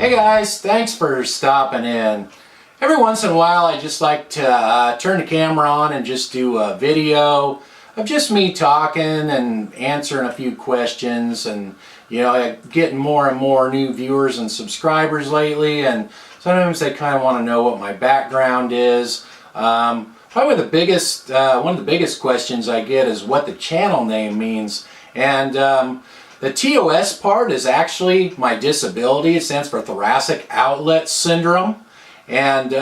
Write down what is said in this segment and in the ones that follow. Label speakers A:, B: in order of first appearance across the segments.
A: Hey guys, thanks for stopping in. Every once in a while I just like to turn the camera on and just do a video of just me talking and answering a few questions, and getting more and more new viewers and subscribers lately, and sometimes they kind of want to know what my background is. Probably one of the biggest questions I get is what the channel name means, and the TOS part is actually my disability. It stands for Thoracic Outlet Syndrome. And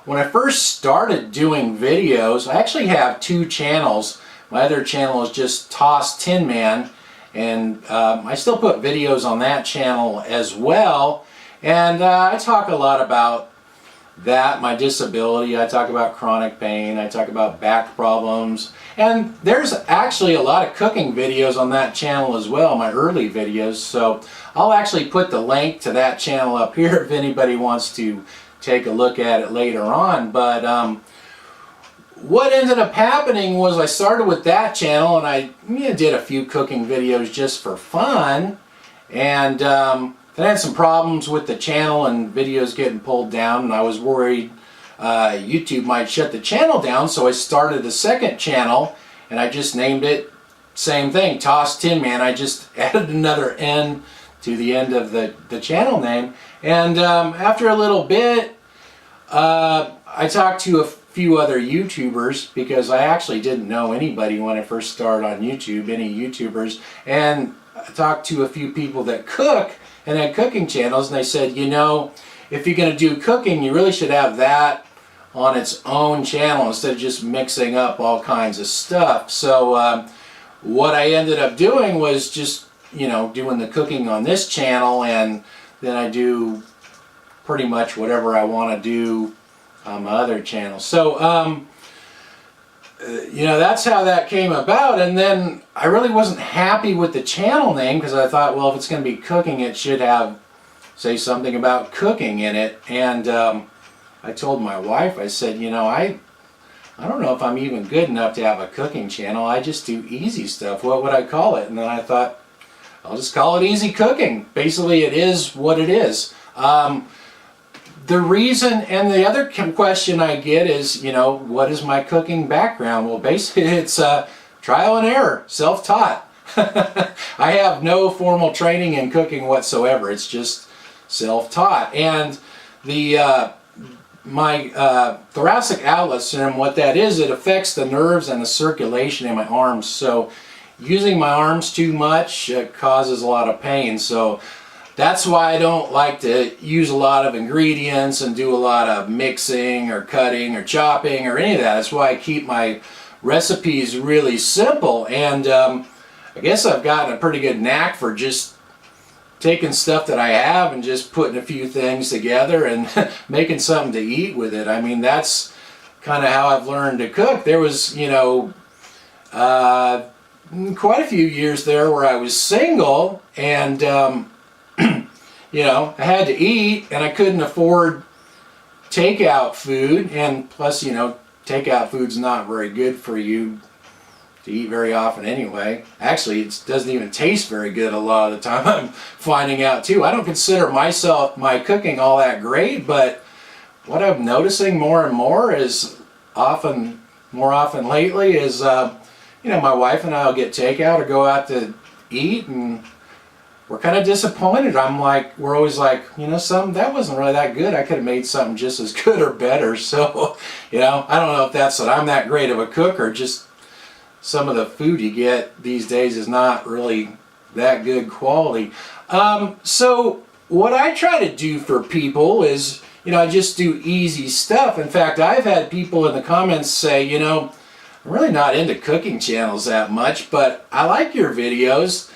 A: when I first started doing videos, I actually have two channels. My other channel is just TosTinMan, and I still put videos on that channel as well. And I talk a lot about that, my disability. I talk about chronic pain. I talk about back problems. And there's actually a lot of cooking videos on that channel as well, my early videos. So I'll actually put the link to that channel up here if anybody wants to take a look at it later on. But what ended up happening was I started with that channel, and I did a few cooking videos just for fun. And then I had some problems with the channel and videos getting pulled down, and I was worried YouTube might shut the channel down, so I started a second channel, and I just named it, same thing, TosTinMan. I just added another N to the end of the channel name. And after a little bit, I talked to a few other YouTubers, because I actually didn't know anybody when I first started on YouTube, any YouTubers, and I talked to a few people that cook and had cooking channels, and they said, if you're going to do cooking, you really should have that on its own channel instead of just mixing up all kinds of stuff. So what I ended up doing was just doing the cooking on this channel, and then I do pretty much whatever I want to do on my other channel. So that's how that came about. And then I really wasn't happy with the channel name, because I thought, well, if it's going to be cooking, it should have, say, something about cooking in it. And I told my wife, I said, I don't know if I'm even good enough to have a cooking channel. I just do easy stuff. What would I call it? And then I thought, I'll just call it Easy Cooking. Basically, it is what it is. The reason, and the other question I get is, what is my cooking background? Well, basically it's trial and error, self-taught. I have no formal training in cooking whatsoever. It's just self-taught. And my thoracic outlet syndrome, what that is, it affects the nerves and the circulation in my arms. So using my arms too much causes a lot of pain. So that's why I don't like to use a lot of ingredients and do a lot of mixing or cutting or chopping or any of that. That's why I keep my recipes really simple. And I guess I've gotten a pretty good knack for just taking stuff that I have and just putting a few things together and making something to eat with it. I mean, that's kind of how I've learned to cook. There was, quite a few years there where I was single, and I had to eat, and I couldn't afford takeout food, and plus, takeout food's not very good for you to eat very often anyway. Actually, it doesn't even taste very good a lot of the time, I'm finding out too. I don't consider my cooking all that great, but what I'm noticing more and more is more often lately is, my wife and I will get takeout or go out to eat, and we're kind of disappointed. We're always like, something that wasn't really that good. I could have made something just as good or better. So, I don't know if that's that I'm that great of a cook, or just some of the food you get these days is not really that good quality. So what I try to do for people is, I just do easy stuff. In fact, I've had people in the comments say, I'm really not into cooking channels that much, but I like your videos.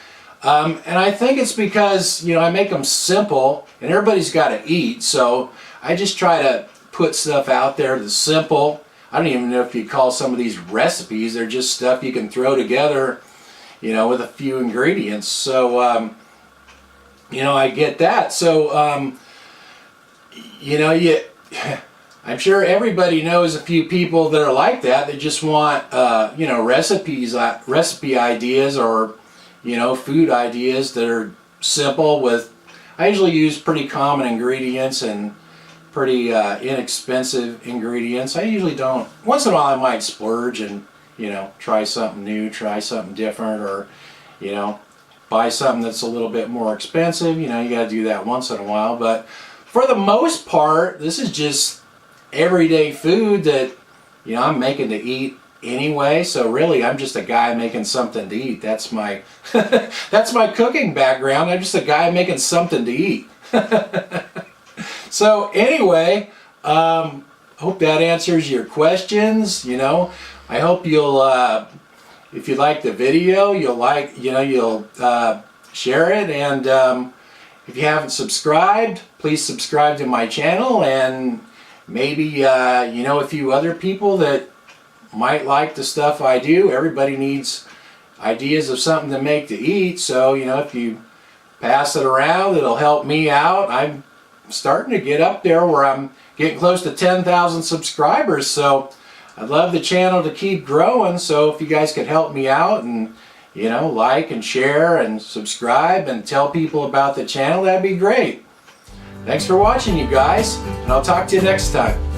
A: And I think it's because, I make them simple, and everybody's got to eat, so I just try to put stuff out there that's simple. I don't even know if you call some of these recipes. They're just stuff you can throw together, with a few ingredients. So, I get that. So, I'm sure everybody knows a few people that are like that. They just want, recipe ideas, or, food ideas that are simple with I usually use pretty common ingredients and pretty inexpensive ingredients. I usually don't. Once in a while I might splurge and, you know, try something new, try something different, or, you know, buy something that's a little bit more expensive. You know, you got to do that once in a while. But for the most part, this is just everyday food that, you know, I'm making to eat anyway. So really, I'm just a guy making something to eat. That's my that's my cooking background. I'm just a guy making something to eat. So anyway, hope that answers your questions. You know, I hope you'll, if you like the video, you'll share it, and if you haven't subscribed, please subscribe to my channel, and maybe you know a few other people that might like the stuff I do. Everybody needs ideas of something to make to eat, so you know, if you pass it around, it'll help me out. I'm starting to get up there where I'm getting close to 10,000 subscribers, so I'd love the channel to keep growing. So if you guys could help me out and, you know, like and share and subscribe and tell people about the channel, that'd be great. Thanks for watching, you guys, and I'll talk to you next time.